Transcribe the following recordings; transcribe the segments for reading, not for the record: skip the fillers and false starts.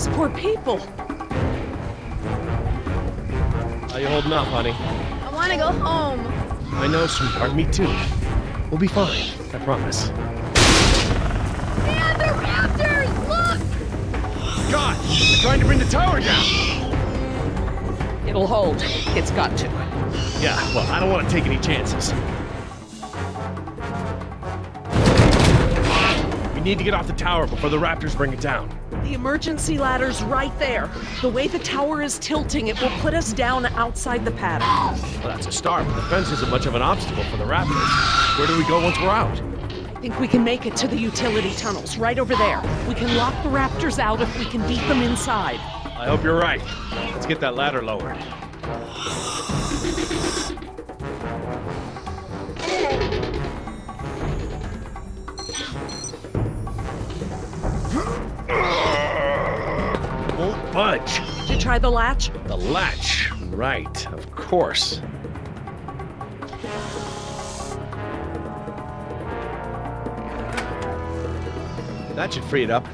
Those poor people. How you holding up, honey? I want to go home. I know, sweetheart. Me too. We'll be fine. I promise. Man, they're raptors! Look! God! They're trying to bring the tower down! It'll hold. It's got to. Yeah, well, I don't want to take any chances. We need to get off the tower before the raptors bring it down. The emergency ladder's right there. The way the tower is tilting, it will put us down outside the paddock. Well, that's a start, but the fence isn't much of an obstacle for the raptors. Where do we go once we're out? I think we can make it to the utility tunnels, right over there. We can lock the raptors out if we can beat them inside. I hope you're right. Let's get that ladder lowered. Won't budge. Did you try the latch? The latch. Right, of course. That should free it up.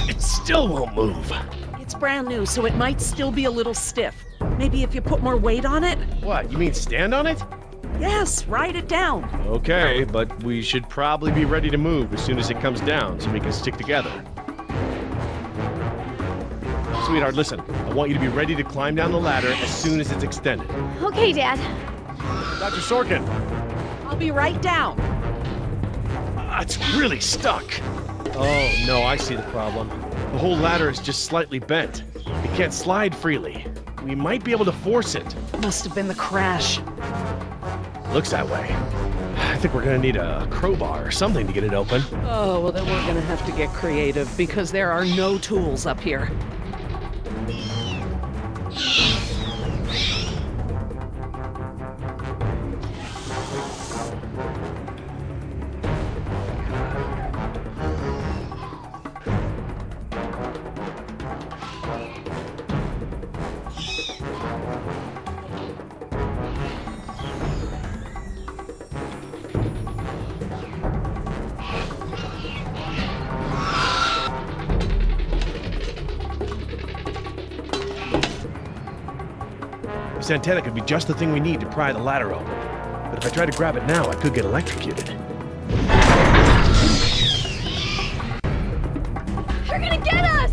It still won't move. It's brand new, so it might still be a little stiff. Maybe if you put more weight on it? What, you mean stand on it? Yes, ride it down. Okay, but we should probably be ready to move as soon as it comes down so we can stick together. Sweetheart, listen. I want you to be ready to climb down the ladder as soon as it's extended. Okay, Dad. Dr. Sorkin! I'll be right down. It's really stuck. Oh, no, I see the problem. The whole ladder is just slightly bent. It can't slide freely. We might be able to force it. Must have been the crash. Looks that way. I think we're gonna need a crowbar or something to get it open. Oh, well then we're gonna have to get creative because there are no tools up here. This antenna could be just the thing we need to pry the ladder open. But if I try to grab it now, I could get electrocuted. They're gonna get us!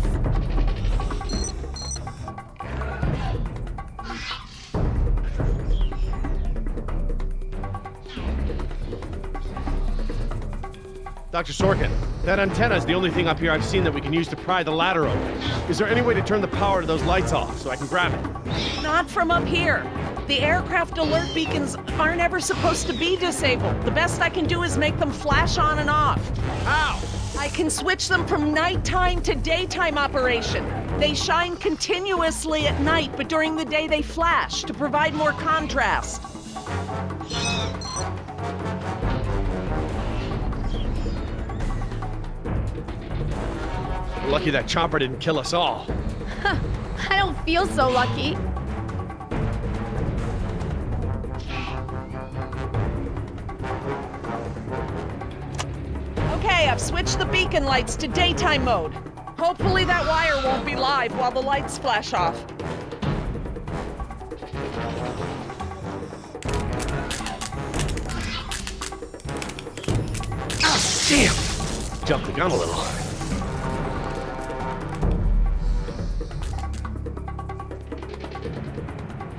Dr. Sorkin, that antenna is the only thing up here I've seen that we can use to pry the ladder open. Is there any way to turn the power to those lights off so I can grab it? Not from up here. The aircraft alert beacons aren't ever supposed to be disabled. The best I can do is make them flash on and off. How? I can switch them from nighttime to daytime operation. They shine continuously at night, but during the day they flash to provide more contrast. We're lucky that chopper didn't kill us all. I don't feel so lucky. Okay, I've switched the beacon lights to daytime mode. Hopefully that wire won't be live while the lights flash off. Ah, damn! Jumped the gun a little.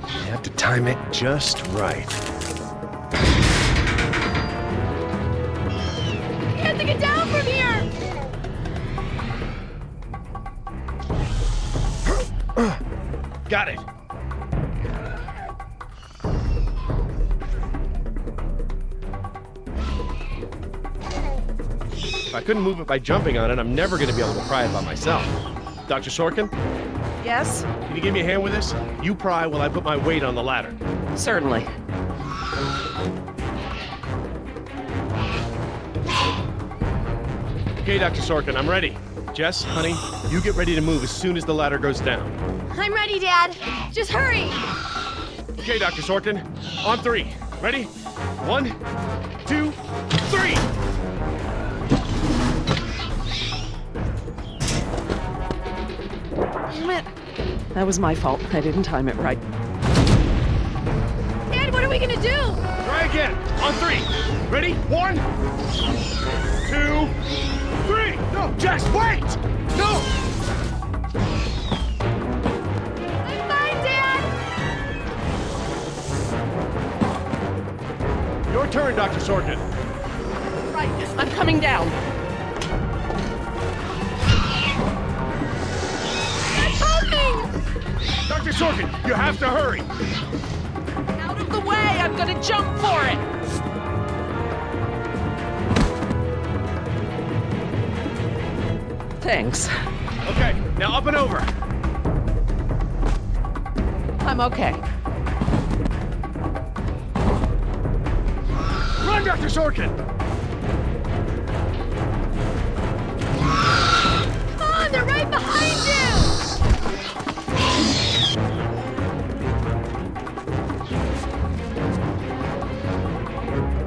You have to time it just right. We have to get down from here! Got it. If I couldn't move it by jumping on it, I'm never going to be able to pry it by myself. Dr. Sorkin, Yes? can you give me a hand with this? You pry while I put my weight on the ladder. Certainly. Okay, Dr. Sorkin, I'm ready. Jess, honey, you get ready to move as soon as the ladder goes down. I'm ready, Dad. Just hurry! Okay, Dr. Sorkin, on three. Ready? 1, 2, 3! Damn it. That was my fault. I didn't time it right. Dad, what are we gonna do? Try again. On 3. Ready? 1, 2, 3. No, Jess, wait! No! I'm fine, Dad! Your turn, Dr. Sorkin. Right. I'm coming down. Dr. Sorkin, you have to hurry. Out of the way. I'm gonna jump for it. Thanks. Okay, now up and over. I'm okay. Run, Dr. Sorkin! Come on, they're right behind you!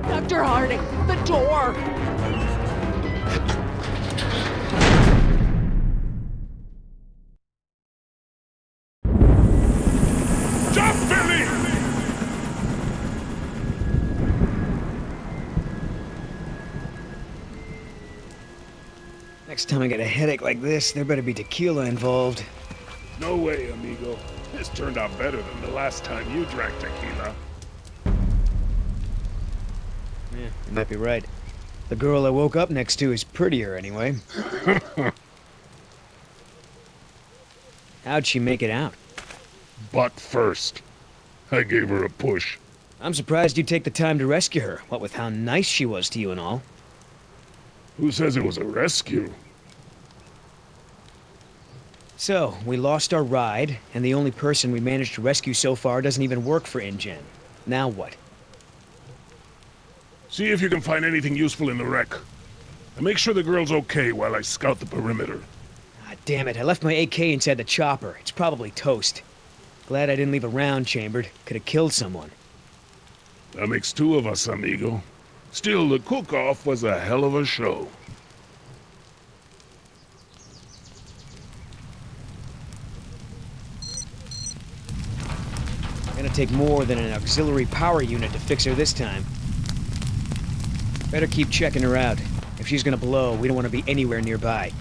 Dr. Harding, the door. Jump, Billy! Next time I get a headache like this, there better be tequila involved. No way, amigo. This turned out better than the last time you drank tequila. Yeah, you might be right. The girl I woke up next to is prettier anyway. How'd she make it out? Butt first. I gave her a push. I'm surprised you'd take the time to rescue her, what with how nice she was to you and all. Who says it was a rescue? So, we lost our ride, and the only person we managed to rescue so far doesn't even work for InGen. Now what? See if you can find anything useful in the wreck. And make sure the girl's okay while I scout the perimeter. Ah, damn it, I left my AK inside the chopper. It's probably toast. Glad I didn't leave a round chambered. Could have killed someone. That makes 2 of us, amigo. Still, the cook-off was a hell of a show. Gonna take more than an auxiliary power unit to fix her this time. Better keep checking her out. If she's gonna blow, we don't want to be anywhere nearby.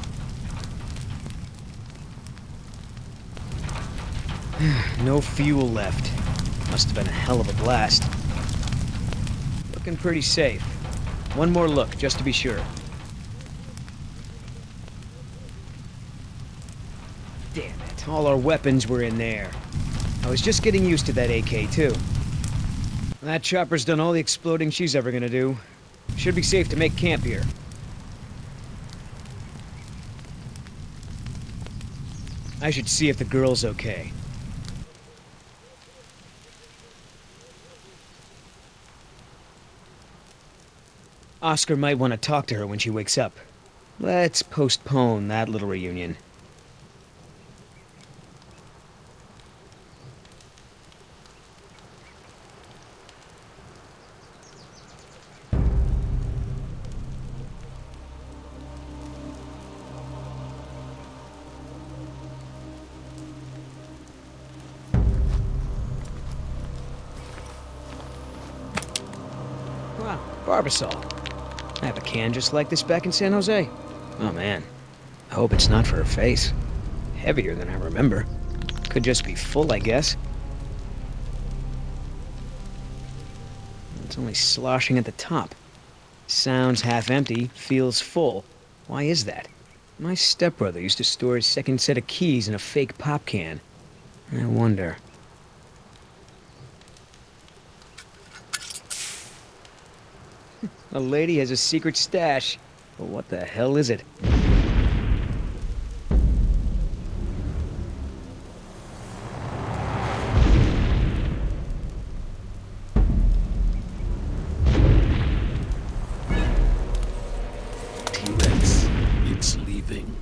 No fuel left. Must have been a hell of a blast. Looking pretty safe. One more look, just to be sure. Damn it, all our weapons were in there. I was just getting used to that AK, too. That chopper's done all the exploding she's ever gonna do. Should be safe to make camp here. I should see if the girl's okay. Oscar might want to talk to her when she wakes up. Let's postpone that little reunion. Wow, Barbasol. I have a can just like this back in San Jose. Oh man, I hope it's not for her face. Heavier than I remember. Could just be full, I guess. It's only sloshing at the top. Sounds half empty, feels full. Why is that? My stepbrother used to store his second set of keys in a fake pop can. I wonder. A lady has a secret stash. But what the hell is it? T-Rex, it's leaving.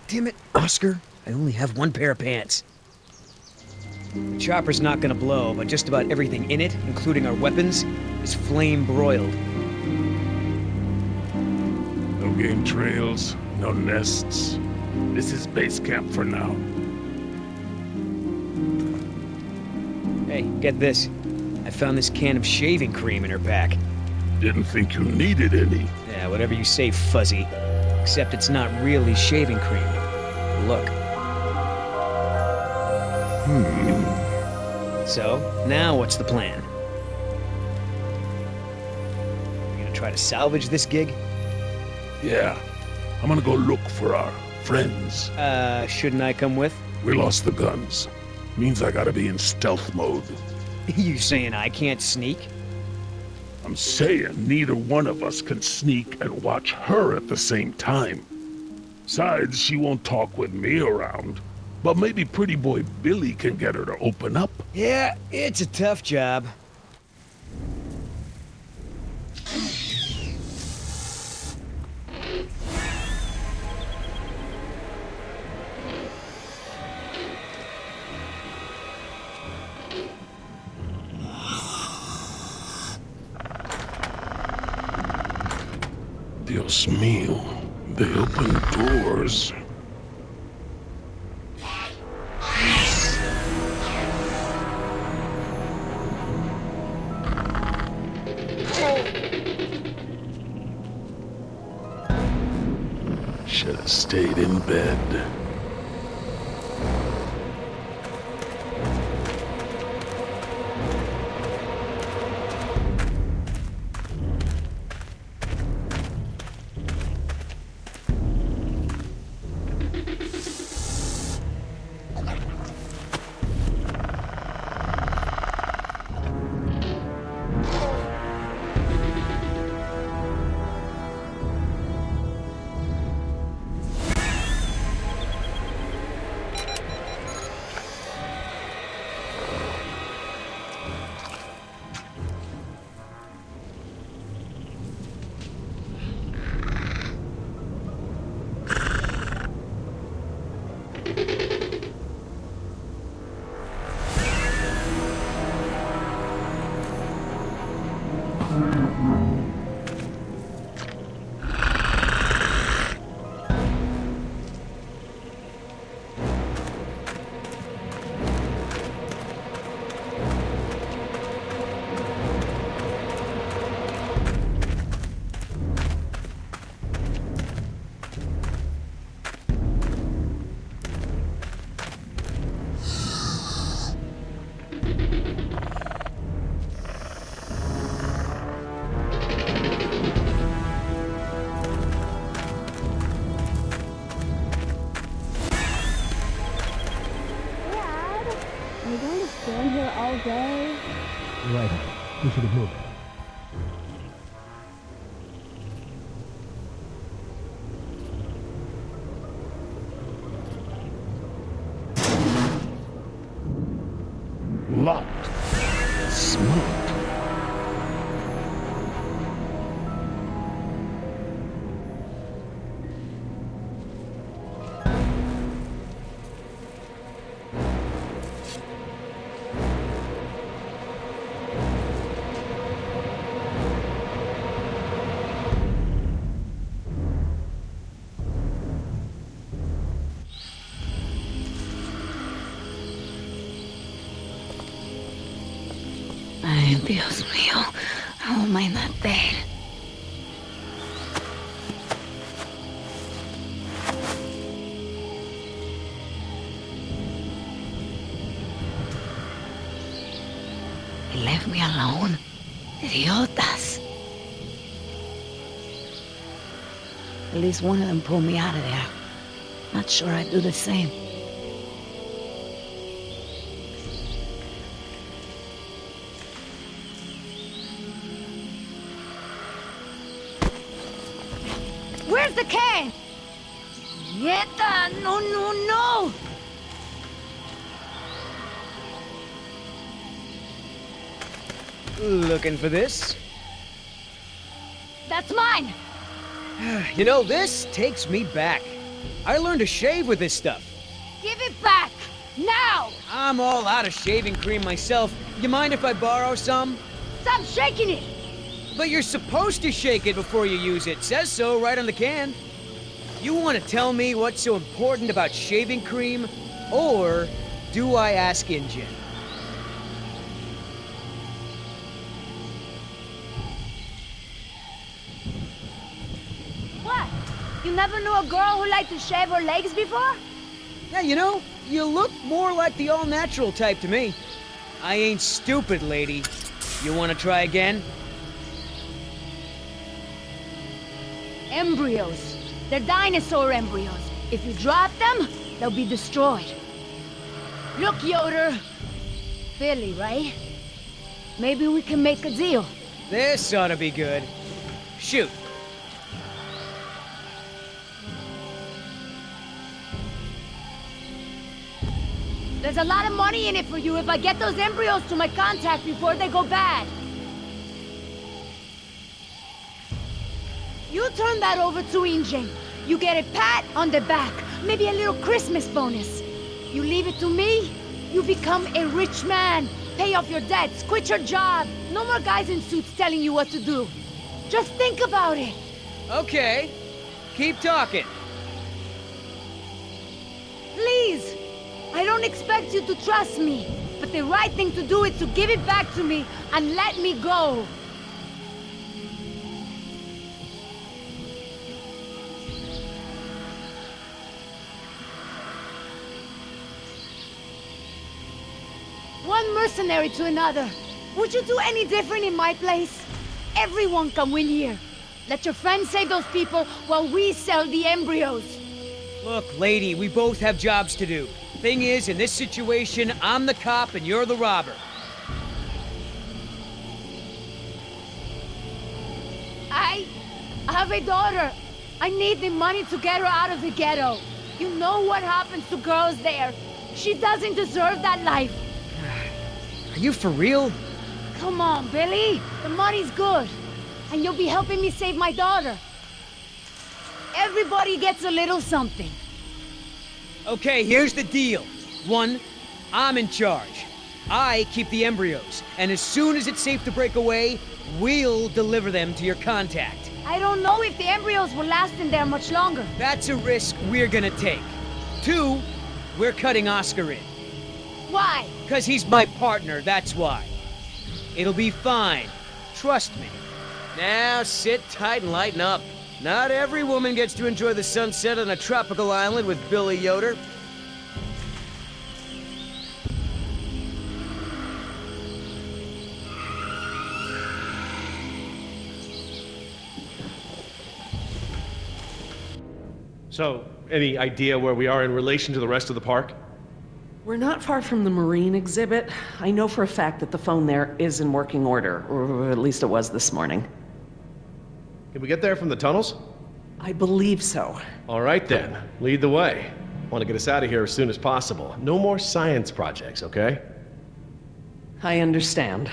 Damn it, Oscar. I only have one pair of pants. The chopper's not gonna blow, but just about everything in it, including our weapons, is flame broiled. No game trails, no nests, This is base camp for now. Hey, get this. I found this can of shaving cream in her pack. Didn't think you needed any. Yeah, whatever you say, Fuzzy. Except it's not really shaving cream. Look. So, now what's the plan? You gonna try to salvage this gig? Yeah, I'm gonna go look for our friends. Shouldn't I come with? We lost the guns. Means I gotta be in stealth mode. You saying I can't sneak? I'm saying neither one of us can sneak and watch her at the same time. Besides, she won't talk with me around. But maybe pretty boy Billy can get her to open up. Yeah, it's a tough job. Dios mío, they open doors. Should have stayed in bed. Are we going to stand here all day? You're right, we should have moved. Locked. Smart. Ay, Dios mío, how am I not dead? They left me alone. Idiotas. At least one of them pulled me out of there. Not sure I'd do the same. Where's the can? Nieta, no, no, no! Looking for this? That's mine! You know, this takes me back. I learned to shave with this stuff. Give it back! Now! I'm all out of shaving cream myself. You mind if I borrow some? Stop shaking it! But you're supposed to shake it before you use it. Says so right on the can. You want to tell me what's so important about shaving cream, or do I ask InGen? What? You never knew a girl who liked to shave her legs before? Yeah, you know, you look more like the all-natural type to me. I ain't stupid, lady. You want to try again? Embryos. They're dinosaur embryos. If you drop them, they'll be destroyed. Look, Yoder. Billy, right? Maybe we can make a deal. This ought to be good. Shoot. There's a lot of money in it for you if I get those embryos to my contact before they go bad. You turn that over to InGen. You get a pat on the back, maybe a little Christmas bonus. You leave it to me, you become a rich man. Pay off your debts, quit your job. No more guys in suits telling you what to do. Just think about it. Okay. Keep talking. Please. I don't expect you to trust me, but the right thing to do is to give it back to me and let me go. One mercenary to another. Would you do any different in my place? Everyone can win here. Let your friends save those people while we sell the embryos. Look, lady, we both have jobs to do. Thing is, in this situation, I'm the cop and you're the robber. I have a daughter. I need the money to get her out of the ghetto. You know what happens to girls there. She doesn't deserve that life. Are you for real? Come on, Billy. The money's good. And you'll be helping me save my daughter. Everybody gets a little something. Okay, here's the deal. 1, I'm in charge. I keep the embryos, and as soon as it's safe to break away, we'll deliver them to your contact. I don't know if the embryos will last in there much longer. That's a risk we're gonna take. 2, we're cutting Oscar in. Why? 'Cause he's my partner, that's why. It'll be fine. Trust me. Now sit tight and lighten up. Not every woman gets to enjoy the sunset on a tropical island with Billy Yoder. So, any idea where we are in relation to the rest of the park? We're not far from the marine exhibit. I know for a fact that the phone there is in working order, or at least it was this morning. Can we get there from the tunnels? I believe so. All right then, lead the way. Want to get us out of here as soon as possible. No more science projects, okay? I understand.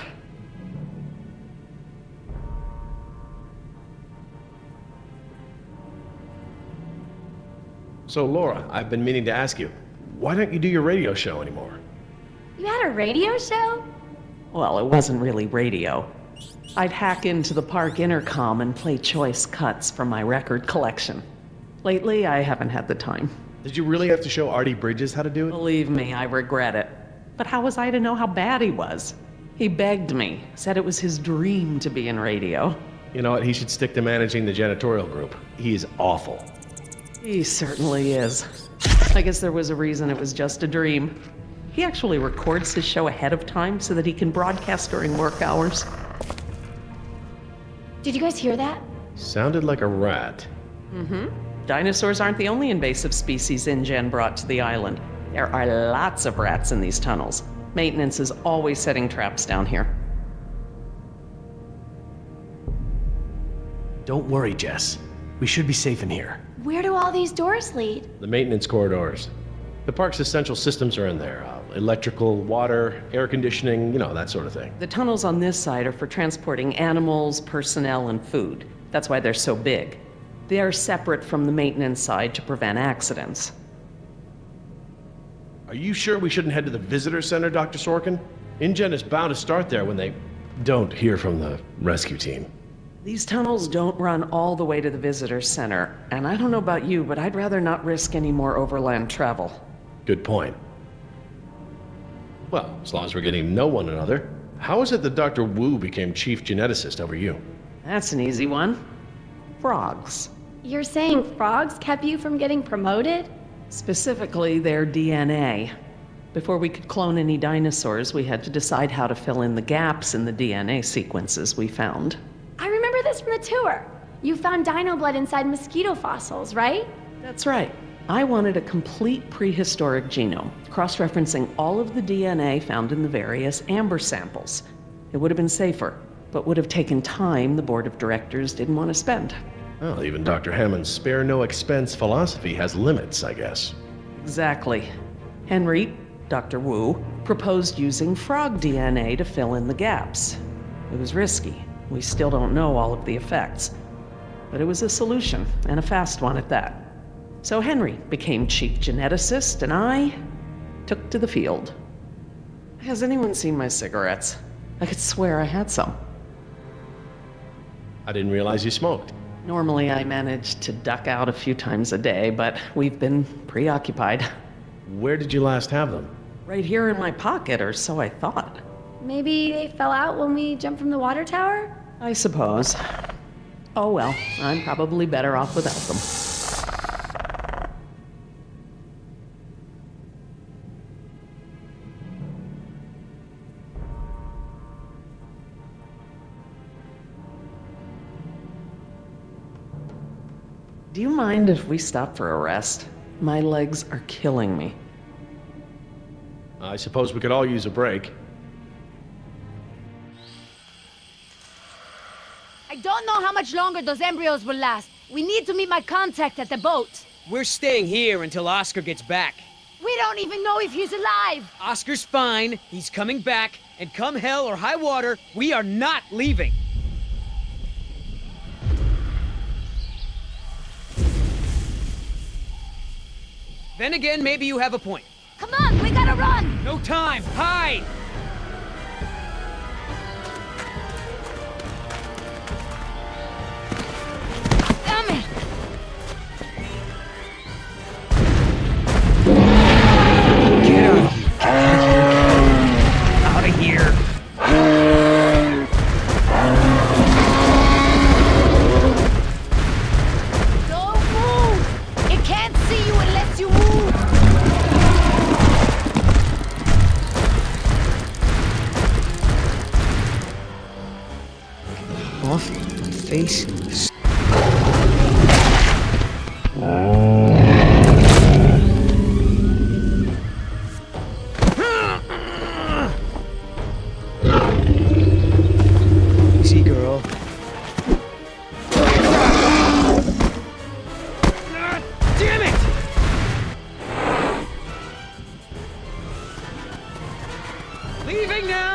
So Laura, I've been meaning to ask you, why don't you do your radio show anymore? You had a radio show? Well, it wasn't really radio. I'd hack into the park intercom and play choice cuts from my record collection. Lately, I haven't had the time. Did you really have to show Artie Bridges how to do it? Believe me, I regret it. But how was I to know how bad he was? He begged me, said it was his dream to be in radio. You know what, he should stick to managing the janitorial group. He is awful. He certainly is. I guess there was a reason it was just a dream. He actually records his show ahead of time so that he can broadcast during work hours. Did you guys hear that? Sounded like a rat. Dinosaurs aren't the only invasive species InGen brought to the island. There are lots of rats in these tunnels. Maintenance is always setting traps down here. Don't worry, Jess. We should be safe in here. Where do all these doors lead? The maintenance corridors. The park's essential systems are in there. Electrical, water, air conditioning, you know, that sort of thing. The tunnels on this side are for transporting animals, personnel, and food. That's why they're so big. They're separate from the maintenance side to prevent accidents. Are you sure we shouldn't head to the visitor center, Dr. Sorkin? InGen is bound to start there when they don't hear from the rescue team. These tunnels don't run all the way to the visitor center, and I don't know about you, but I'd rather not risk any more overland travel. Good point. Well, as long as we're getting to know one another, how is it that Dr. Wu became chief geneticist over you? That's an easy one. Frogs. You're saying frogs kept you from getting promoted? Specifically, their DNA. Before we could clone any dinosaurs, we had to decide how to fill in the gaps in the DNA sequences we found. I remember this from the tour. You found dino blood inside mosquito fossils, right? That's right. I wanted a complete prehistoric genome, cross-referencing all of the DNA found in the various amber samples. It would have been safer, but would have taken time the board of directors didn't want to spend. Well, even Dr. Hammond's spare no expense philosophy has limits, I guess. Exactly. Henry, Dr. Wu, proposed using frog DNA to fill in the gaps. It was risky. We still don't know all of the effects. But it was a solution, and a fast one at that. So Henry became chief geneticist, and I took to the field. Has anyone seen my cigarettes? I could swear I had some. I didn't realize you smoked. Normally I manage to duck out a few times a day, but we've been preoccupied. Where did you last have them? Right here in my pocket, or so I thought. Maybe they fell out when we jumped from the water tower? I suppose. Oh well, I'm probably better off without them. Do you mind if we stop for a rest? My legs are killing me. I suppose we could all use a break. I don't know how much longer those embryos will last. We need to meet my contact at the boat. We're staying here until Oscar gets back. We don't even know if he's alive. Oscar's fine, he's coming back, and come hell or high water, we are not leaving. Then again, maybe you have a point. Come on, we gotta run! No time, hide! Damn it! Get out of here. Don't move! It can't see you unless you move! Off my face. Easy, girl. Damn it! Leaving now!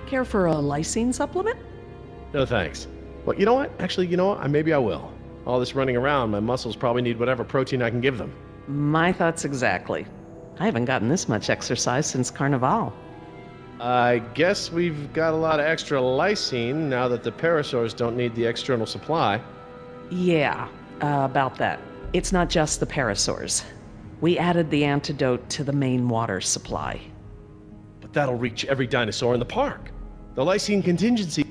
Care for a lysine supplement? No thanks. Well, you know what? Actually, you know what? Maybe I will. All this running around, my muscles probably need whatever protein I can give them. My thoughts exactly. I haven't gotten this much exercise since Carnival. I guess we've got a lot of extra lysine now that the parasaurs don't need the external supply. Yeah, about that. It's not just the parasaurs. We added the antidote to the main water supply. But that'll reach every dinosaur in the park. The lysine contingency...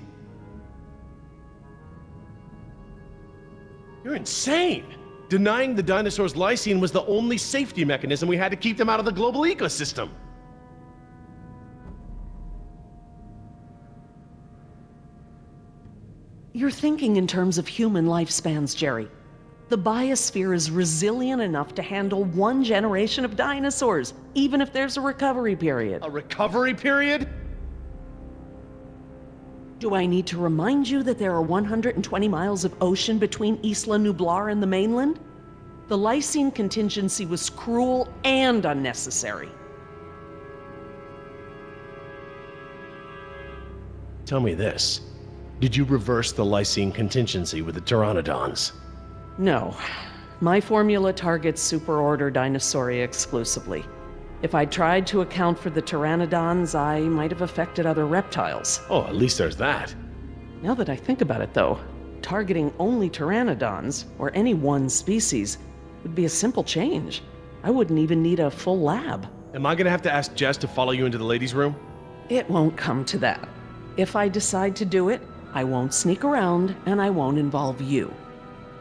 You're insane! Denying the dinosaurs lysine was the only safety mechanism we had to keep them out of the global ecosystem. You're thinking in terms of human lifespans, Jerry. The biosphere is resilient enough to handle one generation of dinosaurs, even if there's a recovery period. A recovery period? Do I need to remind you that there are 120 miles of ocean between Isla Nublar and the mainland? The lysine contingency was cruel and unnecessary. Tell me this. Did you reverse the lysine contingency with the pteranodons? No. My formula targets superorder Dinosauria exclusively. If I'd tried to account for the pteranodons, I might have affected other reptiles. Oh, at least there's that. Now that I think about it, though, targeting only pteranodons, or any one species, would be a simple change. I wouldn't even need a full lab. Am I gonna have to ask Jess to follow you into the ladies' room? It won't come to that. If I decide to do it, I won't sneak around, and I won't involve you.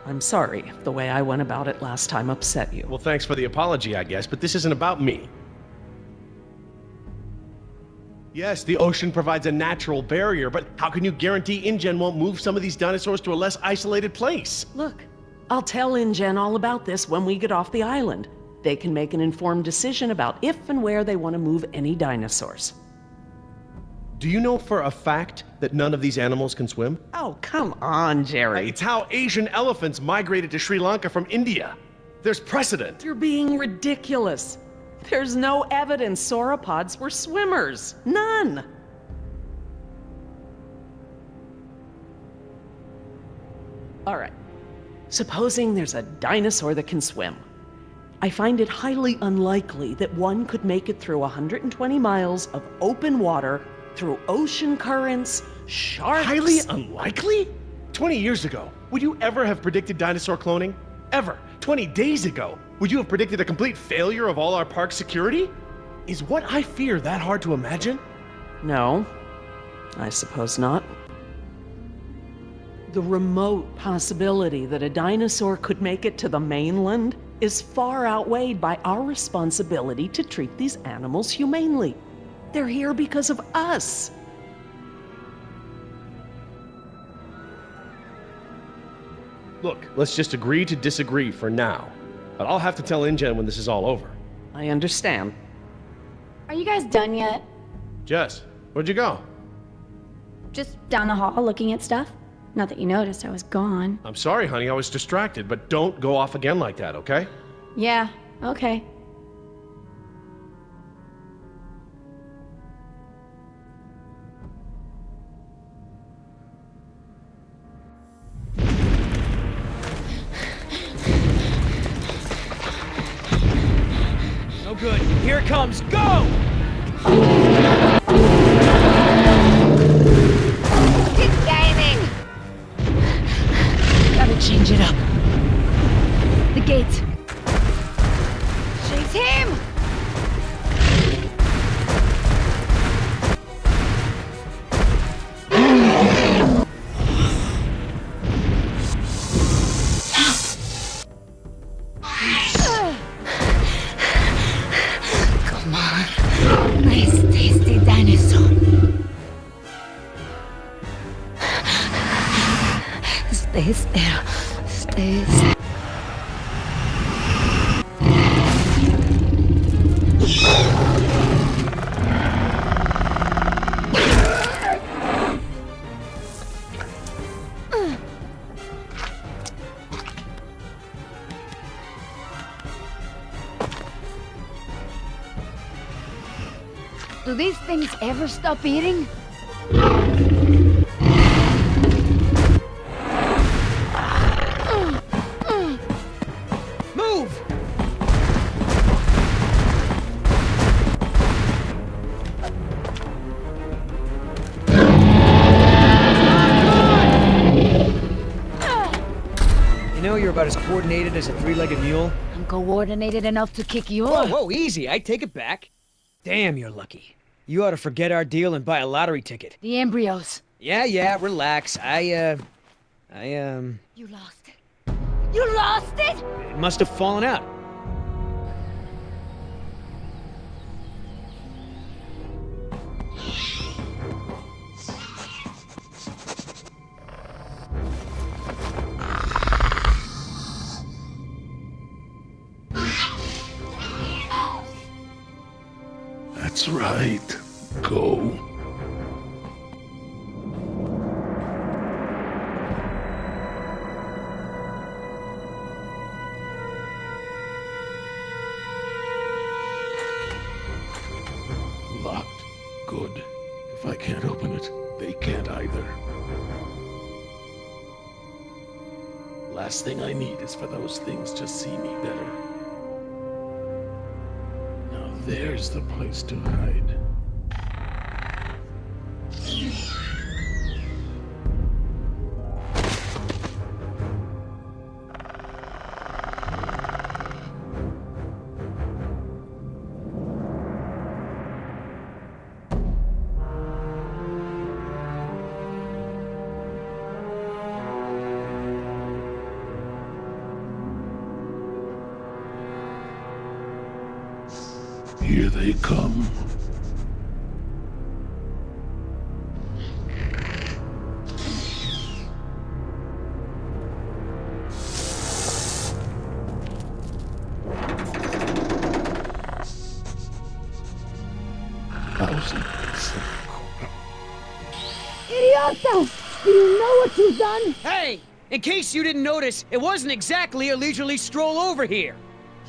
I'm sorry if the way I went about it last time upset you. Well, thanks for the apology, I guess, but this isn't about me. Yes, the ocean provides a natural barrier, but how can you guarantee InGen won't move some of these dinosaurs to a less isolated place? Look, I'll tell InGen all about this when we get off the island. They can make an informed decision about if and where they want to move any dinosaurs. Do you know for a fact that none of these animals can swim? Oh, come on, Jerry. It's how Asian elephants migrated to Sri Lanka from India. There's precedent. You're being ridiculous. There's no evidence sauropods were swimmers. None. All right. Supposing there's a dinosaur that can swim. I find it highly unlikely that one could make it through 120 miles of open water, through ocean currents, sharks... Highly unlikely? 20 years ago, would you ever have predicted dinosaur cloning? Ever? 20 days ago, would you have predicted a complete failure of all our park security? Is what I fear that hard to imagine? No, I suppose not. The remote possibility that a dinosaur could make it to the mainland is far outweighed by our responsibility to treat these animals humanely. They're here because of us. Look, let's just agree to disagree for now. But I'll have to tell InGen when this is all over. I understand. Are you guys done yet? Jess, where'd you go? Just down the hall looking at stuff? Not that you noticed I was gone. I'm sorry, honey, I was distracted, but don't go off again like that, okay? Yeah, okay. No good. Here it comes. Go! It's gaining! Gotta change it up. The gate. Chase him! Come on. Nice, tasty dinosaur. Stay still. Stay still. Do these things ever stop eating? Move! You know you're about as coordinated as a three-legged mule. I'm coordinated enough to kick you Whoa, off. whoa, easy. I take it back. Damn, you're lucky. You ought to forget our deal and buy a lottery ticket. The embryos. Yeah, relax. You lost it. You lost it? It must have fallen out. That's right. Go. can't open it. They can't either. Last thing I need is for those things to see me better. Now there's the place to hide. Here they come. Idiota! Do you know what you've done? Hey! In case you didn't notice, it wasn't exactly a leisurely stroll over here.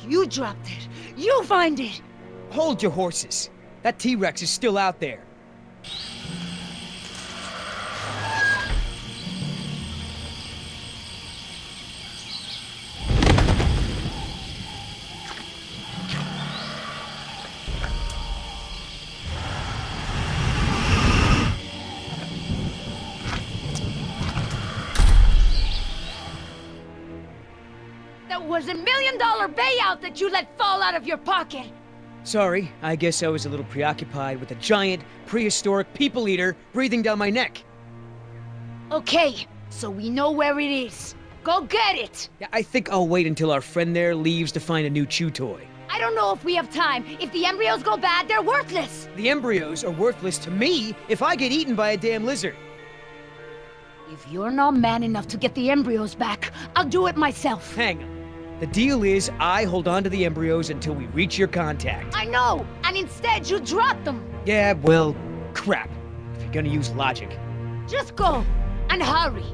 You dropped it. You find it. Hold your horses. That T-Rex is still out there. That was $1 million payout that you let fall out of your pocket. Sorry, I guess I was a little preoccupied with a giant, prehistoric people eater breathing down my neck. Okay, so we know where it is. Go get it! Yeah, I think I'll wait until our friend there leaves to find a new chew toy. I don't know if we have time. If the embryos go bad, they're worthless. The embryos are worthless to me if I get eaten by a damn lizard. If you're not man enough to get the embryos back, I'll do it myself. Hang on. The deal is I hold on to the embryos until we reach your contact. I know, and instead you drop them. Yeah, well, crap. If you're gonna use logic. Just go, and hurry.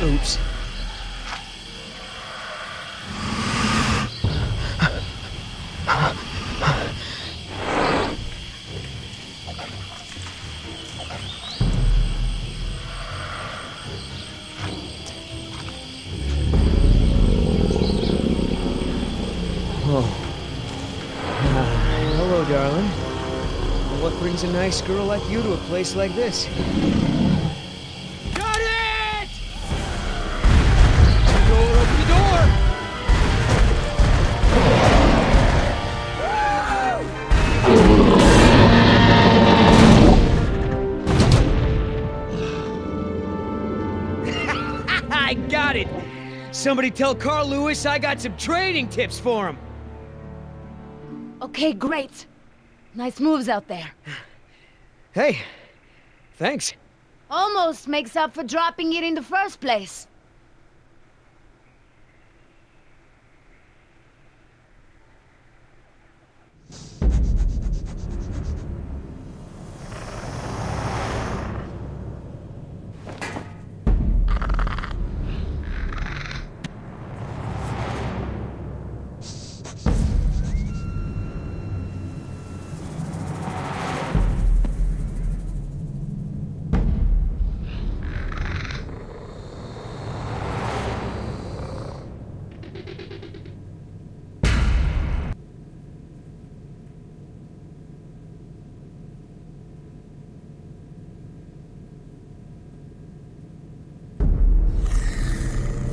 Oops. Whoa. Hello, darling. What brings a nice girl like you to a place like this? Got it! Open the door! I got it! Somebody tell Carl Lewis I got some trading tips for him! Okay, great. Nice moves out there. Hey, thanks. Almost makes up for dropping it in the first place.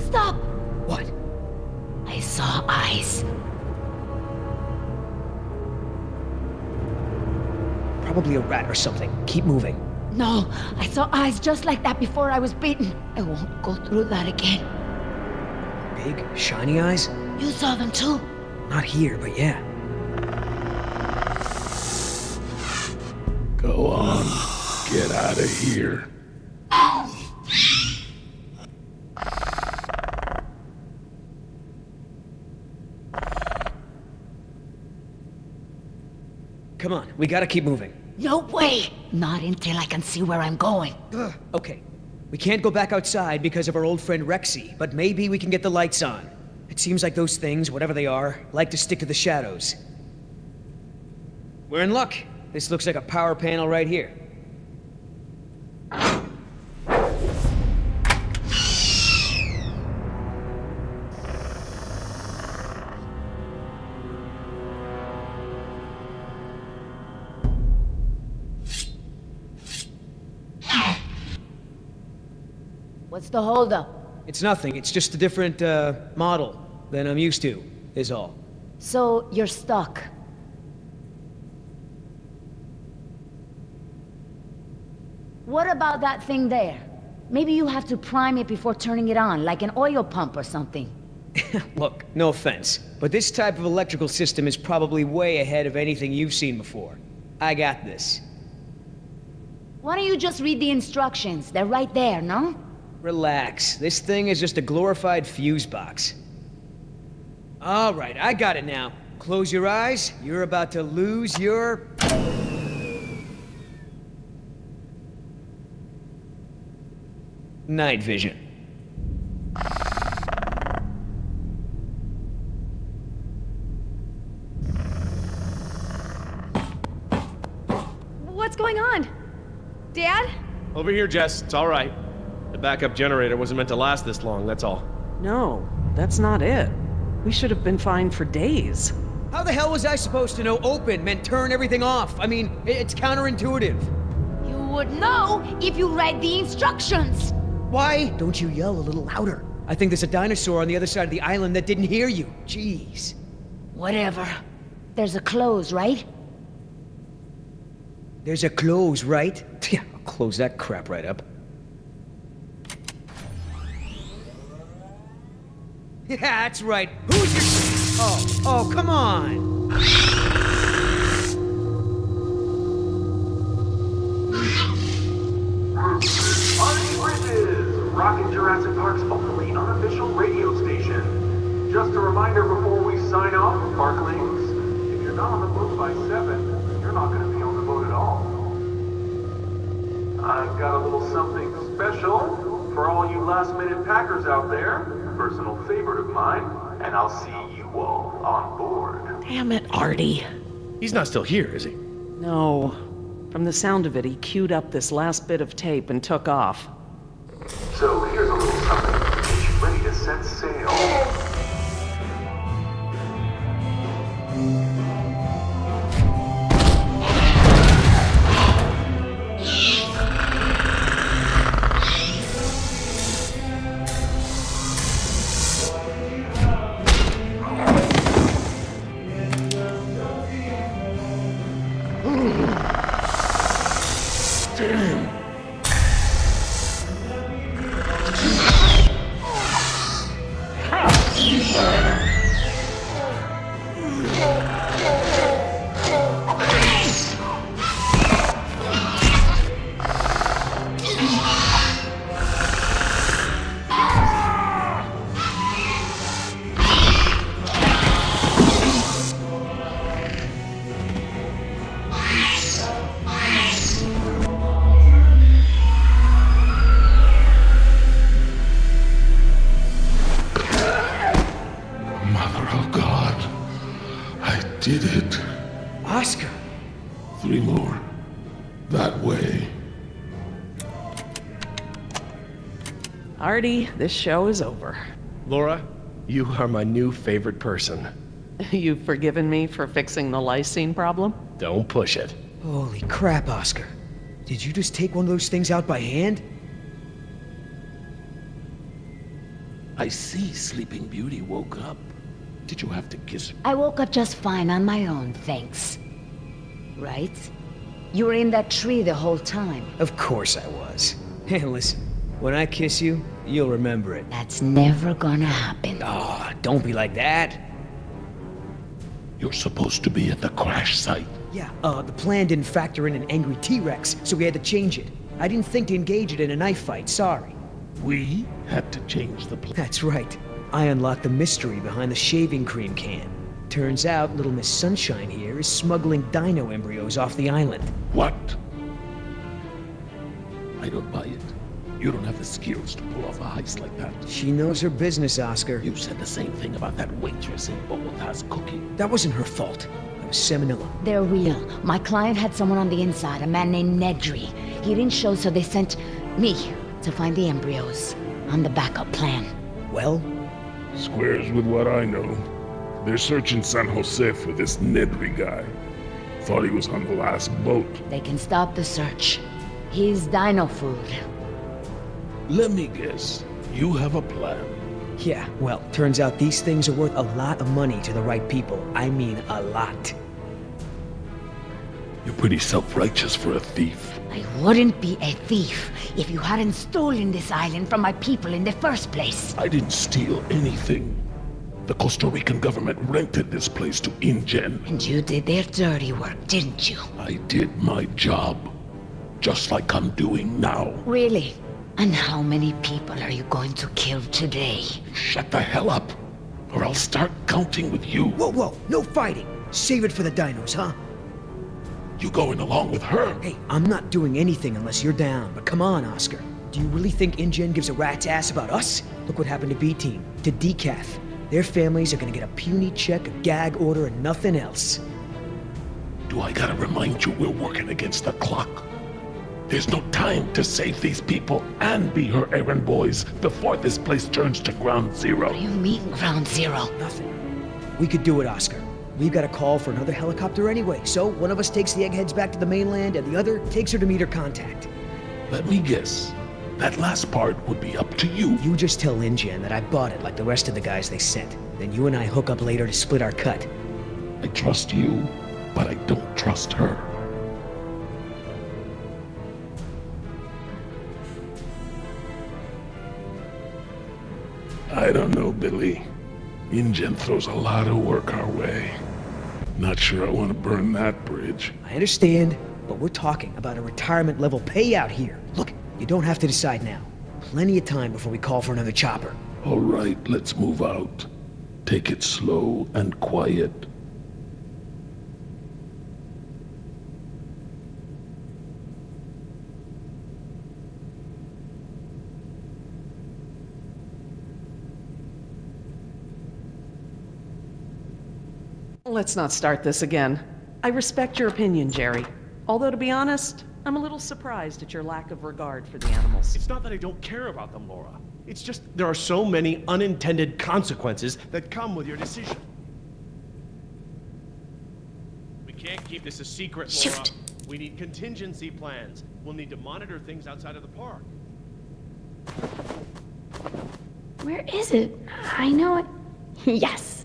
Stop! What? I saw eyes. Probably a rat or something. Keep moving. No, I saw eyes just like that before I was beaten. I won't go through that again. Big, shiny eyes? You saw them too? Not here, but yeah. Go on. Get out of here. Come on, we gotta keep moving. No way! Not until I can see where I'm going. Okay, we can't go back outside because of our old friend Rexy, but maybe we can get the lights on. It seems like those things, whatever they are, like to stick to the shadows. We're in luck. This looks like a power panel right here. What's the holdup? It's nothing. It's just a different, model than I'm used to, is all. So, you're stuck. What about that thing there? Maybe you have to prime it before turning it on, like an oil pump or something. Look, no offense, but this type of electrical system is probably way ahead of anything you've seen before. I got this. Why don't you just read the instructions? They're right there, no? Relax. This thing is just a glorified fuse box. All right, I got it now. Close your eyes. You're about to lose your... night vision. What's going on? Dad? Over here, Jess. It's all right. The backup generator wasn't meant to last this long, that's all. No, that's not it. We should have been fine for days. How the hell was I supposed to know open meant turn everything off? I mean, it's counterintuitive. You would know if you read the instructions. Why don't you yell a little louder? I think there's a dinosaur on the other side of the island that didn't hear you. Jeez. Whatever. There's a close, right? There's a close, right? Yeah, I'll close that crap right up. Yeah, that's right. Who's your... Oh, come on! Rockin' Jurassic Park's only unofficial radio station. Just a reminder before we sign off, Parklings, if you're not on the boat by 7, you're not going to be on the boat at all. I've got a little something special for all you last-minute packers out there, a personal favorite of mine, and I'll see you all on board. Damn it, Artie. He's not still here, is he? No. From the sound of it, he queued up this last bit of tape and took off. So here's a little something to get you ready to set sail. Did it. Oscar! 3 more. That way. Artie, this show is over. Laura, you are my new favorite person. You've forgiven me for fixing the lysine problem? Don't push it. Holy crap, Oscar. Did you just take one of those things out by hand? I see Sleeping Beauty woke up. Did you have to kiss her? I woke up just fine on my own, thanks. Right? You were in that tree the whole time. Of course I was. Hey, listen. When I kiss you, you'll remember it. That's never gonna happen. Ah, don't be like that. You're supposed to be at the crash site. Yeah, the plan didn't factor in an angry T-Rex, so we had to change it. I didn't think to engage it in a knife fight, sorry. We had to change the plan. That's right. I unlocked the mystery behind the shaving cream can. Turns out Little Miss Sunshine here is smuggling dino embryos off the island. What? I don't buy it. You don't have the skills to pull off a heist like that. She knows her business, Oscar. You said the same thing about that waitress in Bogota's cooking. That wasn't her fault. That was Seminilla. They're real. My client had someone on the inside, a man named Nedry. He didn't show, so they sent me to find the embryos. I'm the backup plan. Well? Squares with what I know. They're searching San Jose for this Nedry guy. Thought he was on the last boat. They can stop the search. He's dino food. Let me guess. You have a plan. Yeah, well, turns out these things are worth a lot of money to the right people. I mean, a lot. You're pretty self-righteous for a thief. I wouldn't be a thief if you hadn't stolen this island from my people in the first place. I didn't steal anything. The Costa Rican government rented this place to InGen. And you did their dirty work, didn't you? I did my job. Just like I'm doing now. Really? And how many people are you going to kill today? Shut the hell up, or I'll start counting with you. Whoa, no fighting. Save it for the dinos, huh? You going along with her? Hey, I'm not doing anything unless you're down, but come on, Oscar. Do you really think InGen gives a rat's ass about us? Look what happened to B-Team, to Decaf. Their families are gonna get a puny check, a gag order, and nothing else. Do I gotta remind you we're working against the clock? There's no time to save these people and be her errand boys before this place turns to ground zero. What do you mean, ground zero? Nothing. We could do it, Oscar. We've got a call for another helicopter anyway, so one of us takes the eggheads back to the mainland and the other takes her to meet her contact. Let me guess. That last part would be up to you. You just tell InGen that I bought it like the rest of the guys they sent. Then you and I hook up later to split our cut. I trust you, but I don't trust her. I don't know, Billy. InGen throws a lot of work our way. Not sure I want to burn that bridge. I understand, but we're talking about a retirement level payout here. Look, you don't have to decide now. Plenty of time before we call for another chopper. All right, let's move out. Take it slow and quiet. Let's not start this again. I respect your opinion, Jerry. Although, to be honest, I'm a little surprised at your lack of regard for the animals. It's not that I don't care about them, Laura. It's just there are so many unintended consequences that come with your decision. We can't keep this a secret, Laura. Shoot. We need contingency plans. We'll need to monitor things outside of the park. Where is it? I know it. Yes.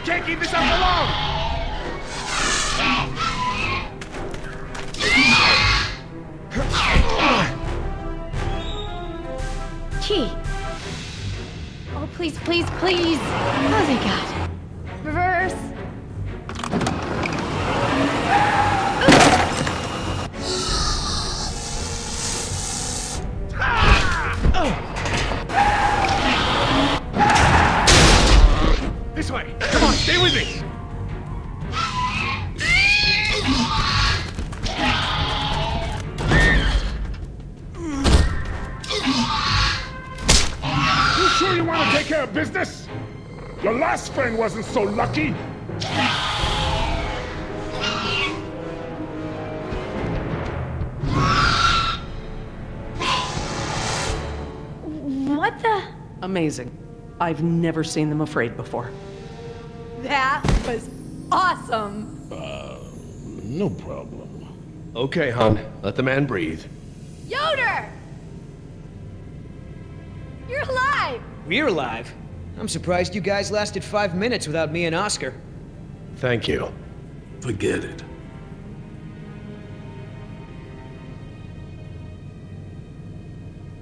Can't keep this up alone! Key. Oh, please, please, please. Oh, thank God. Reverse. This way! Come on! their business? Your last friend wasn't so lucky. What the? Amazing. I've never seen them afraid before. That was awesome. No problem. Okay, hon. Let the man breathe. Yoder! You're alive! We're alive. I'm surprised you guys lasted 5 minutes without me and Oscar. Thank you. Forget it.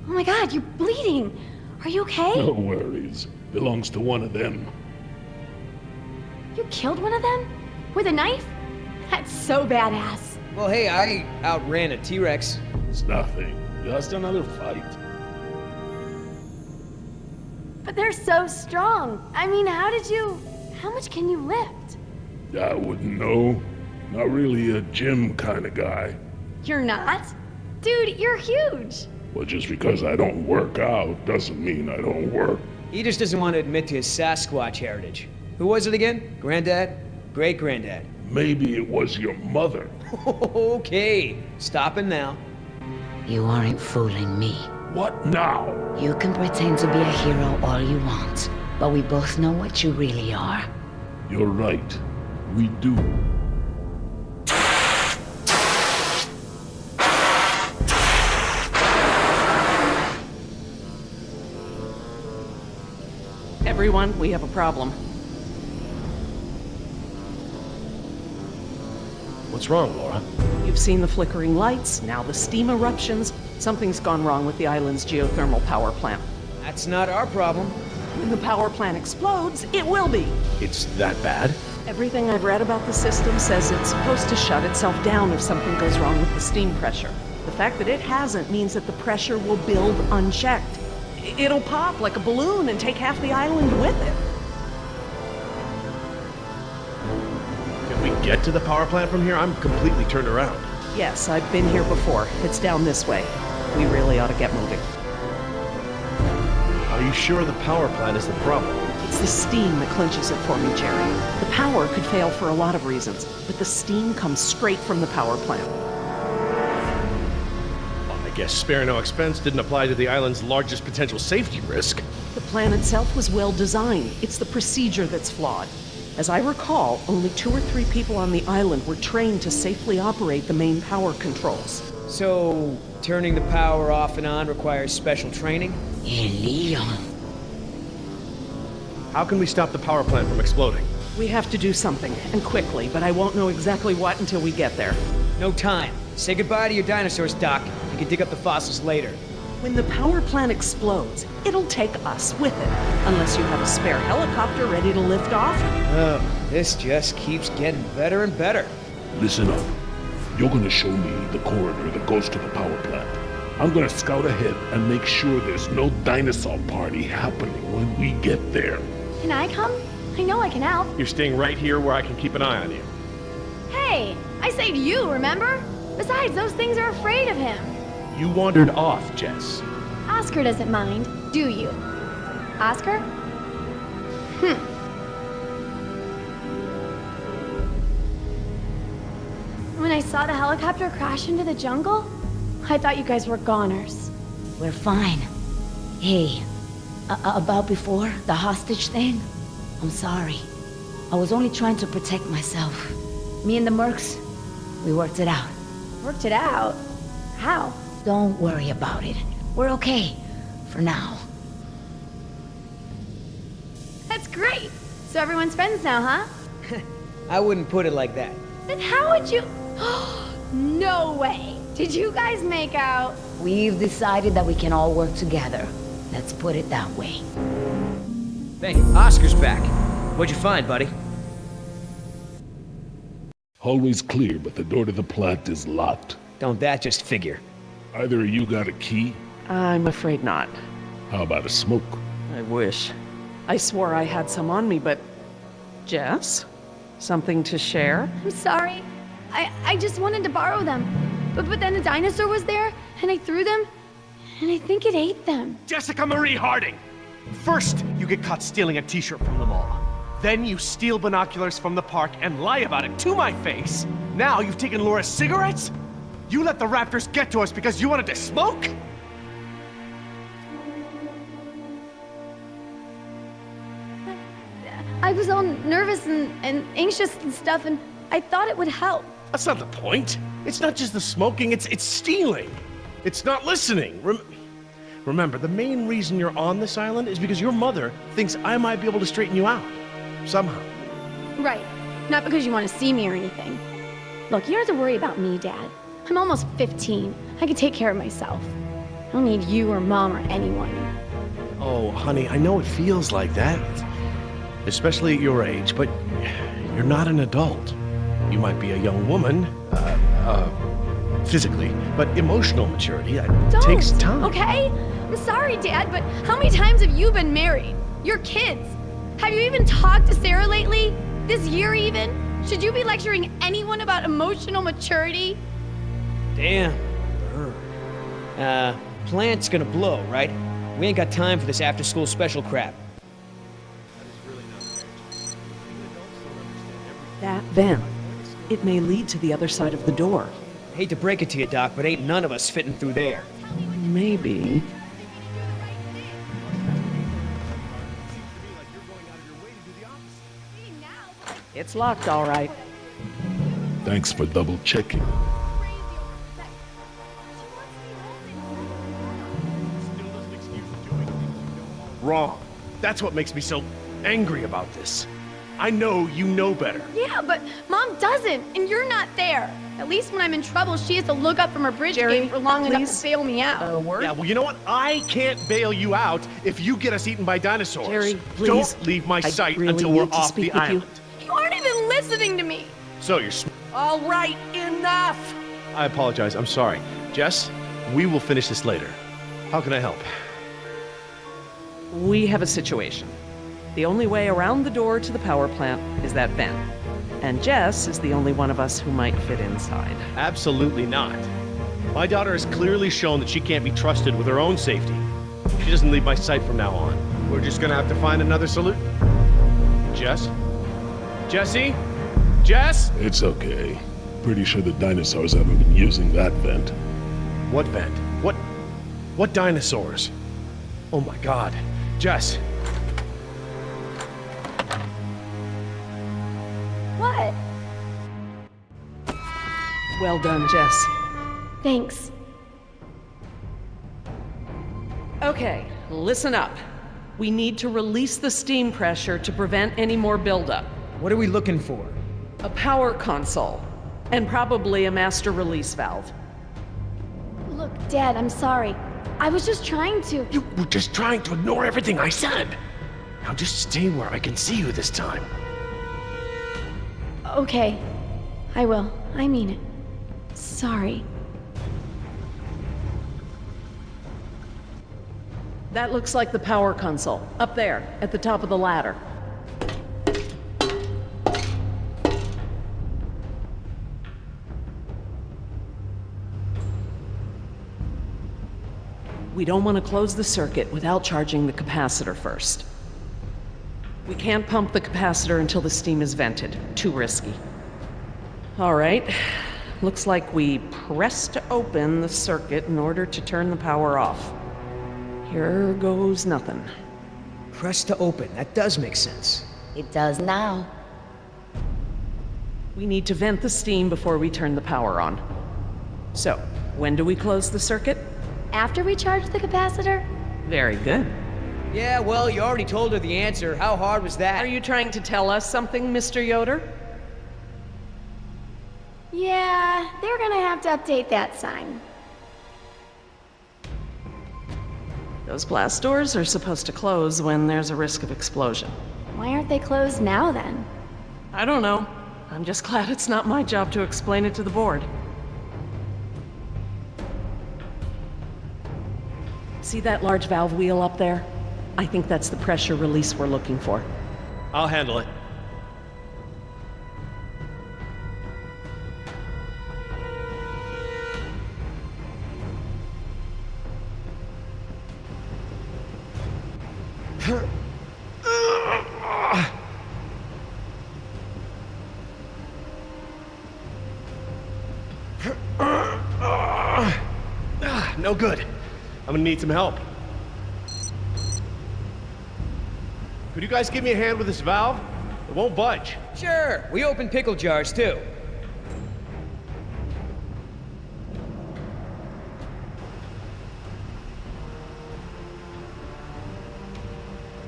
Oh my god, you're bleeding. Are you okay? No worries. Belongs to one of them. You killed one of them? With a knife? That's so badass. Well, hey, I outran a T-Rex. It's nothing. Just another fight. But they're so strong. I mean, how much can you lift? I wouldn't know. Not really a gym kind of guy. You're not? Dude, you're huge. Well, just because I don't work out doesn't mean I don't work. He just doesn't want to admit to his Sasquatch heritage. Who was it again? Granddad? Great-granddad? Maybe it was your mother. Okay, stopping now. You aren't fooling me. What now? You can pretend to be a hero all you want, but we both know what you really are. You're right. We do. Everyone, we have a problem. What's wrong, Laura? You've seen the flickering lights, now the steam eruptions. Something's gone wrong with the island's geothermal power plant. That's not our problem. When the power plant explodes, it will be. It's that bad? Everything I've read about the system says it's supposed to shut itself down if something goes wrong with the steam pressure. The fact that it hasn't means that the pressure will build unchecked. It'll pop like a balloon and take half the island with it. Can we get to the power plant from here? I'm completely turned around. Yes, I've been here before. It's down this way. We really ought to get moving. Are you sure the power plant is the problem? It's the steam that clinches it for me, Jerry. The power could fail for a lot of reasons, but the steam comes straight from the power plant. Well, I guess spare no expense didn't apply to the island's largest potential safety risk. The plan itself was well designed. It's the procedure that's flawed. As I recall, only 2 or 3 people on the island were trained to safely operate the main power controls. So, turning the power off and on requires special training? Leon. How can we stop the power plant from exploding? We have to do something, and quickly, but I won't know exactly what until we get there. No time. Say goodbye to your dinosaurs, Doc. You can dig up the fossils later. When the power plant explodes, it'll take us with it. Unless you have a spare helicopter ready to lift off. Oh, this just keeps getting better and better. Listen up. You're gonna show me the corridor that goes to the power plant. I'm gonna scout ahead and make sure there's no dinosaur party happening when we get there. Can I come? I know I can help. You're staying right here where I can keep an eye on you. Hey, I saved you, remember? Besides, those things are afraid of him. You wandered off, Jess. Oscar doesn't mind, do you? Oscar? When I saw the helicopter crash into the jungle, I thought you guys were goners. We're fine. Hey, about before, the hostage thing? I'm sorry. I was only trying to protect myself. Me and the mercs, we worked it out. Worked it out? How? Don't worry about it. We're okay. For now. That's great. So everyone's friends now, huh? I wouldn't put it like that. Then how would you... No way! Did you guys make out? We've decided that we can all work together. Let's put it that way. Hey, Oscar's back. What'd you find, buddy? Hallway's clear, but the door to the plant is locked. Don't that just figure? Either of you got a key? I'm afraid not. How about a smoke? I wish. I swore I had some on me, but... Jess? Something to share? I'm sorry. I just wanted to borrow them. But then a dinosaur was there, and I threw them, and I think it ate them. Jessica Marie Harding! First, you get caught stealing a t-shirt from the mall. Then you steal binoculars from the park and lie about it to my face. Now you've taken Laura's cigarettes? You let the raptors get to us because you wanted to smoke? I was all nervous and anxious and stuff, and I thought it would help. That's not the point. It's not just the smoking, it's stealing. It's not listening. Remember, the main reason you're on this island is because your mother thinks I might be able to straighten you out. Somehow. Right. Not because you want to see me or anything. Look, you don't have to worry about me, Dad. I'm almost 15. I can take care of myself. I don't need you or Mom or anyone. Oh, honey, I know it feels like that. Especially at your age, but you're not an adult. You might be a young woman, physically, but emotional maturity, that takes time. Okay? I'm sorry, Dad, but how many times have you been married? Your kids? Have you even talked to Sarah lately? This year even? Should you be lecturing anyone about emotional maturity? Damn. Plant's gonna blow, right? We ain't got time for this after-school special crap. That vent. It may lead to the other side of the door. Hate to break it to you, Doc, but ain't none of us fitting through there. Maybe. It's locked, all right. Thanks for double checking. Wrong. That's what makes me so angry about this. I know you know better. Yeah, but Mom doesn't, and you're not there. At least when I'm in trouble, she has to look up from her bridge Jerry, game for long enough to please. bail me out. A word? Yeah, well, you know what? I can't bail you out if you get us eaten by dinosaurs. Jerry, please. Don't leave my I sight really until we're need to off speak the with you. island. You aren't even listening to me. So you're All right, enough! I apologize. I'm sorry. Jess, we will finish this later. How can I help? We have a situation. The only way around the door to the power plant is that vent. And Jess is the only one of us who might fit inside. Absolutely not. My daughter has clearly shown that she can't be trusted with her own safety. She doesn't leave my sight from now on. We're just gonna have to find another solution. Jess? Jessie? Jess? It's okay. Pretty sure the dinosaurs haven't been using that vent. What vent? What dinosaurs? Oh my god. Jess. What? Well done, Jess. Thanks. Okay, listen up. We need to release the steam pressure to prevent any more buildup. What are we looking for? A power console, and probably a master release valve. Look, Dad, I'm sorry. I was just trying to. You were just trying to ignore everything I said. Now just stay where I can see you this time. Okay, I will. I mean it. Sorry. That looks like the power console, up there, at the top of the ladder. We don't want to close the circuit without charging the capacitor first. We can't pump the capacitor until the steam is vented. Too risky. All right. Looks like we pressed open the circuit in order to turn the power off. Here goes nothing. Press to open. That does make sense. It does now. We need to vent the steam before we turn the power on. So, when do we close the circuit? After we charge the capacitor? Very good. Yeah, well, you already told her the answer. How hard was that? Are you trying to tell us something, Mr. Yoder? Yeah, they're gonna have to update that sign. Those blast doors are supposed to close when there's a risk of explosion. Why aren't they closed now then? I don't know. I'm just glad it's not my job to explain it to the board. See that large valve wheel up there? I think that's the pressure release we're looking for. I'll handle it. no good. I'm gonna need some help. Could you guys give me a hand with this valve? It won't budge. Sure, we open pickle jars too.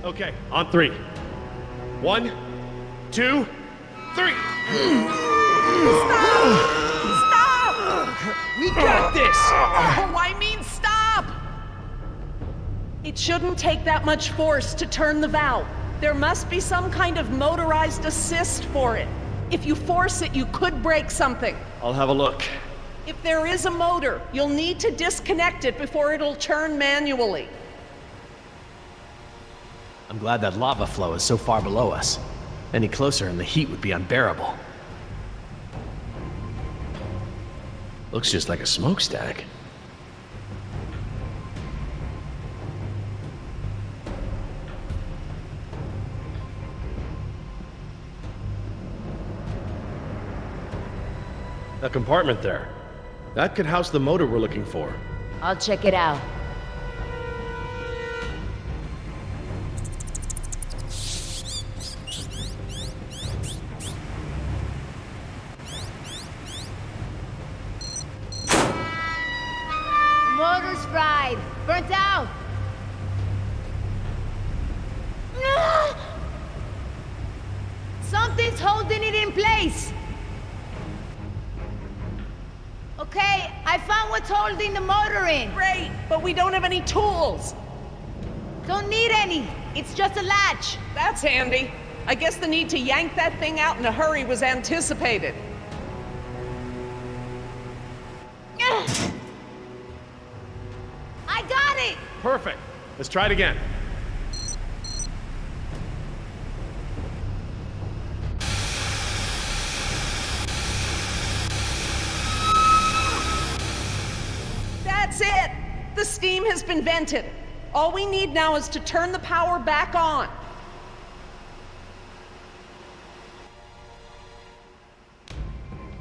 Okay, on 3. 1, 2, 3. We got this! Oh, I mean, stop! It shouldn't take that much force to turn the valve. There must be some kind of motorized assist for it. If you force it, you could break something. I'll have a look. If there is a motor, you'll need to disconnect it before it'll turn manually. I'm glad that lava flow is so far below us. Any closer and the heat would be unbearable. Looks just like a smokestack. A compartment there. That could house the motor we're looking for. I'll check it out. Motor's fried. Burnt out. Something's holding it in place. Okay, I found what's holding the motor in. Great, but we don't have any tools. Don't need any. It's just a latch. That's handy. I guess the need to yank that thing out in a hurry was anticipated. I got it! Perfect. Let's try it again. That's it! The steam has been vented. All we need now is to turn the power back on.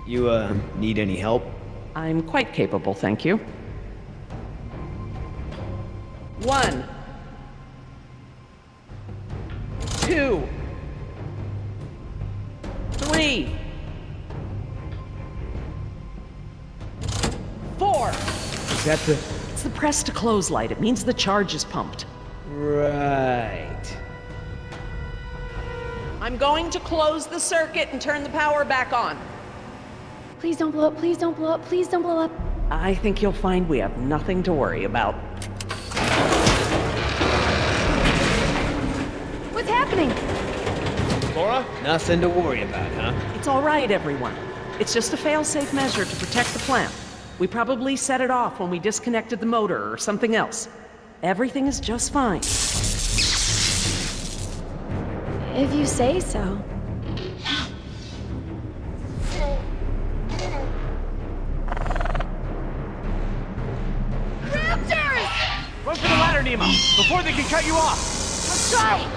You, need any help? I'm quite capable, thank you. 1, 2, 3, 4. Is that the... It's the press to close light. It means the charge is pumped. Right. I'm going to close the circuit and turn the power back on. Please don't blow up, please don't blow up, please don't blow up. I think you'll find we have nothing to worry about. What's happening? Laura? Nothing to worry about, huh? It's all right, everyone. It's just a fail-safe measure to protect the plant. We probably set it off when we disconnected the motor or something else. Everything is just fine. If you say so. Raptors! Run for the ladder, Nemo, before they can cut you off. Let's try!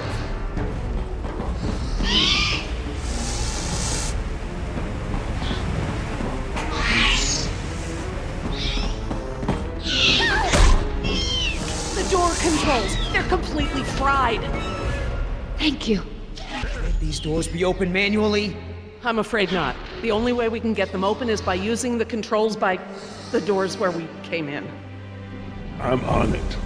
The door controls, they're completely fried. Thank you. Can't these doors be opened manually? I'm afraid not. The only way we can get them open is by using the controls by the doors where we came in. I'm on it.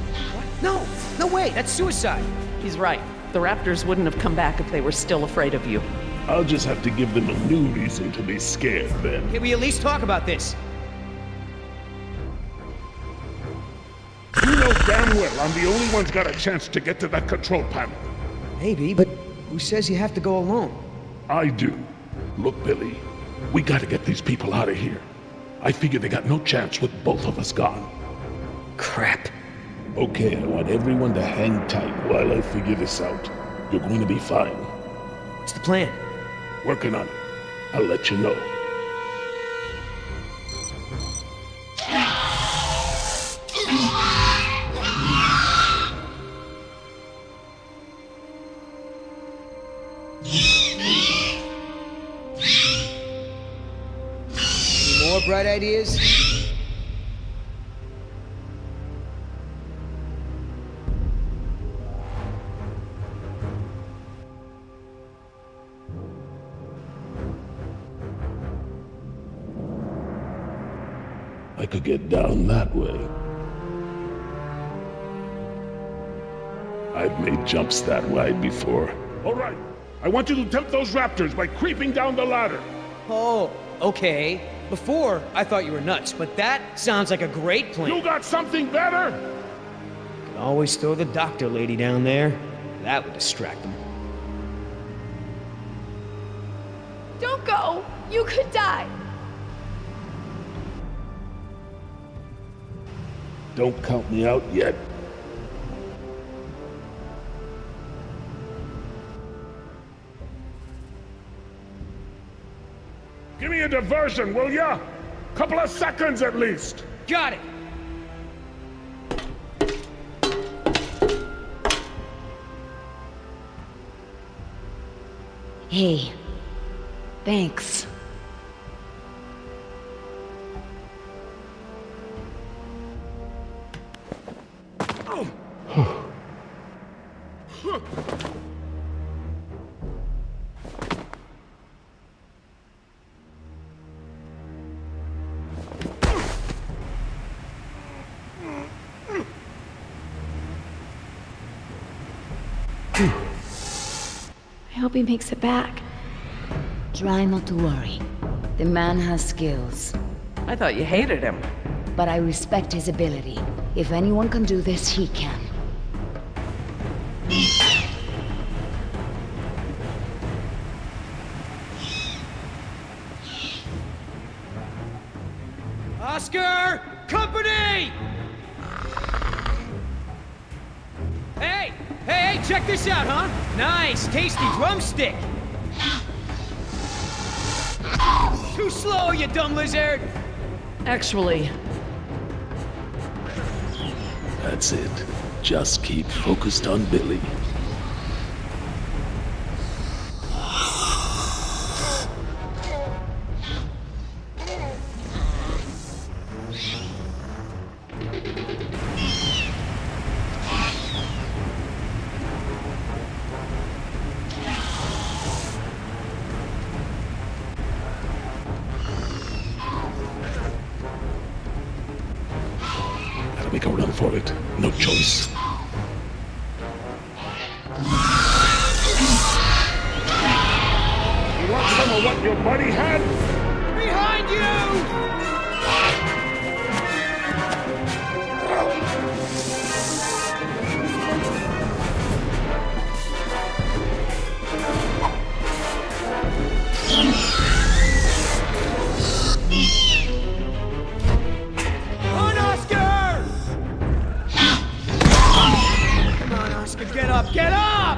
No, no way, that's suicide. He's right. The Raptors wouldn't have come back if they were still afraid of you. I'll just have to give them a new reason to be scared then. Can we at least talk about this? You know damn well I'm the only one's got a chance to get to that control panel. Maybe, but who says you have to go alone? I do. Look, Billy, we gotta get these people out of here. I figure they got no chance with both of us gone. Crap. Okay, I want everyone to hang tight while I figure this out. You're going to be fine. What's the plan? Working on it. I'll let you know. Any more bright ideas? I could get down that way. I've made jumps that wide before. All right, I want you to tempt those raptors by creeping down the ladder. Oh, okay. Before, I thought you were nuts, but that sounds like a great plan. You got something better? Could always throw the doctor lady down there. That would distract them. Don't go! You could die! Don't count me out yet. Give me a diversion, will ya? Couple of seconds at least. Got it! Hey, thanks. I hope he makes it back. Try not to worry. The man has skills. I thought you hated him. But I respect his ability. If anyone can do this, he can. Oscar! Company! Hey! Hey, check this out, huh? Nice, tasty drumstick! Too slow, you dumb lizard! Actually, That's it. Just keep focused on Billy. Gotta make a run for it. No choice. You want some of what your buddy had? Behind you! Come on, Oscar! Come on, Oscar, get up, get up!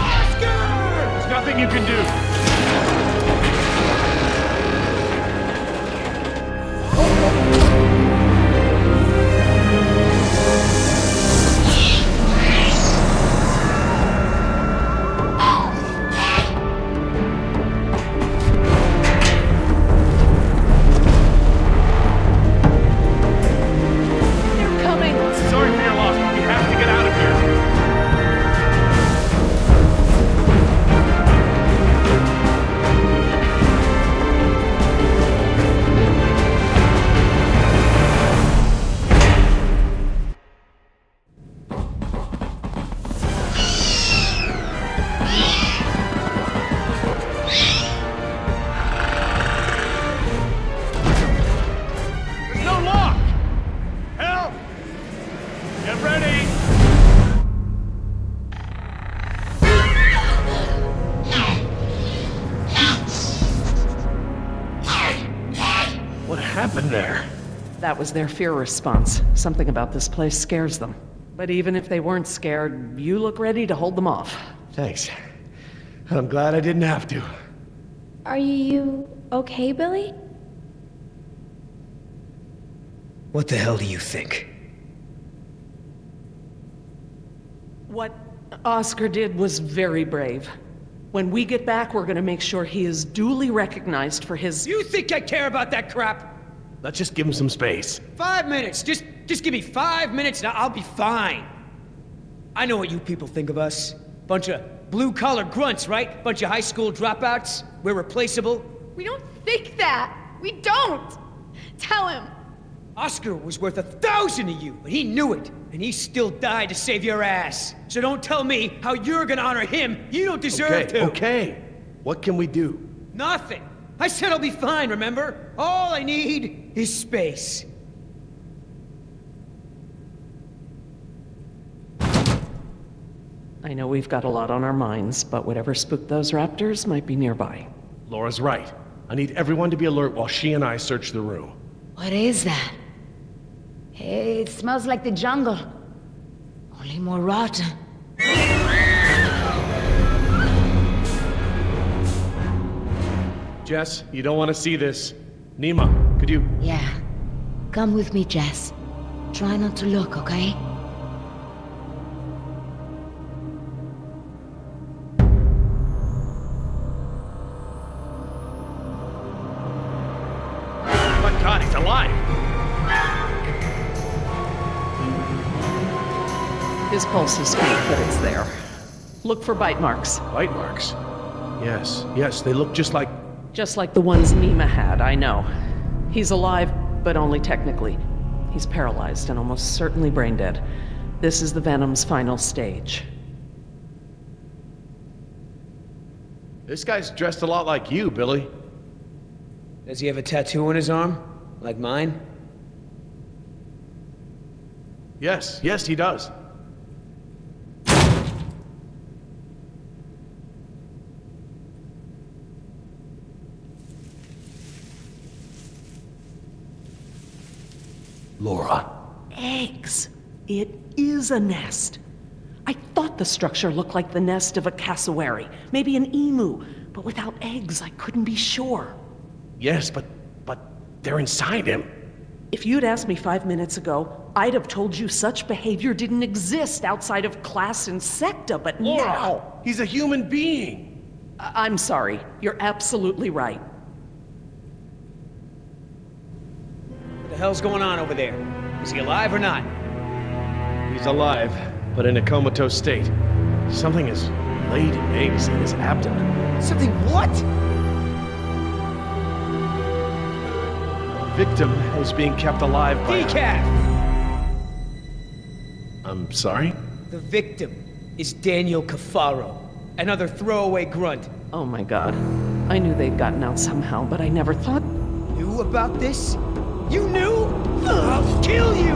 There's nothing you can do. they're coming! Sorry for your loss, but we have to get out of here. There's no lock! Help! Get ready! What happened there? That was their fear response. Something about this place scares them. But even if they weren't scared, you look ready to hold them off. Thanks. I'm glad I didn't have to. Are you okay, Billy? What the hell do you think? What Oscar did was very brave. When we get back, we're gonna make sure he is duly recognized for his... You think I care about that crap? Let's just give him some space. 5 minutes. Just give me 5 minutes and I'll be fine. I know what you people think of us. Bunch of blue-collar grunts, right? Bunch of high school dropouts. We're replaceable. We don't think that. We don't. Tell him. Oscar was worth 1,000 of you, but he knew it. And he still died to save your ass. So don't tell me how you're gonna honor him. You don't deserve to. Okay. What can we do? Nothing. I said I'll be fine, remember? All I need is space. I know we've got a lot on our minds, but whatever spooked those raptors might be nearby. Laura's right. I need everyone to be alert while she and I search the room. What is that? It smells like the jungle. Only more rotten. Jess, you don't want to see this. Nima, could you... Yeah. Come with me, Jess. Try not to look, okay? My God, he's alive! His pulse is faint, but it's there. Look for bite marks. Bite marks? Yes, they look just like... Just like the ones Nima had, I know. He's alive, but only technically. He's paralyzed and almost certainly brain dead. This is the Venom's final stage. This guy's dressed a lot like you, Billy. Does he have a tattoo on his arm? Like mine? Yes, he does. Laura. Eggs. It is a nest. I thought the structure looked like the nest of a cassowary, maybe an emu, but without eggs, I couldn't be sure. Yes, but they're inside him. If you'd asked me 5 minutes ago, I'd have told you such behavior didn't exist outside of class Insecta, but Laura, now... he's a human being. I'm sorry. You're absolutely right. What the hell's going on over there? Is he alive or not? He's alive, but in a comatose state. Something has laid eggs in his abdomen. Something what? A victim is being kept alive by... Decaf! I'm sorry? The victim is Daniel Cafaro, another throwaway grunt. Oh my god. I knew they'd gotten out somehow, but I never thought... Knew about this? You knew? I'll kill you!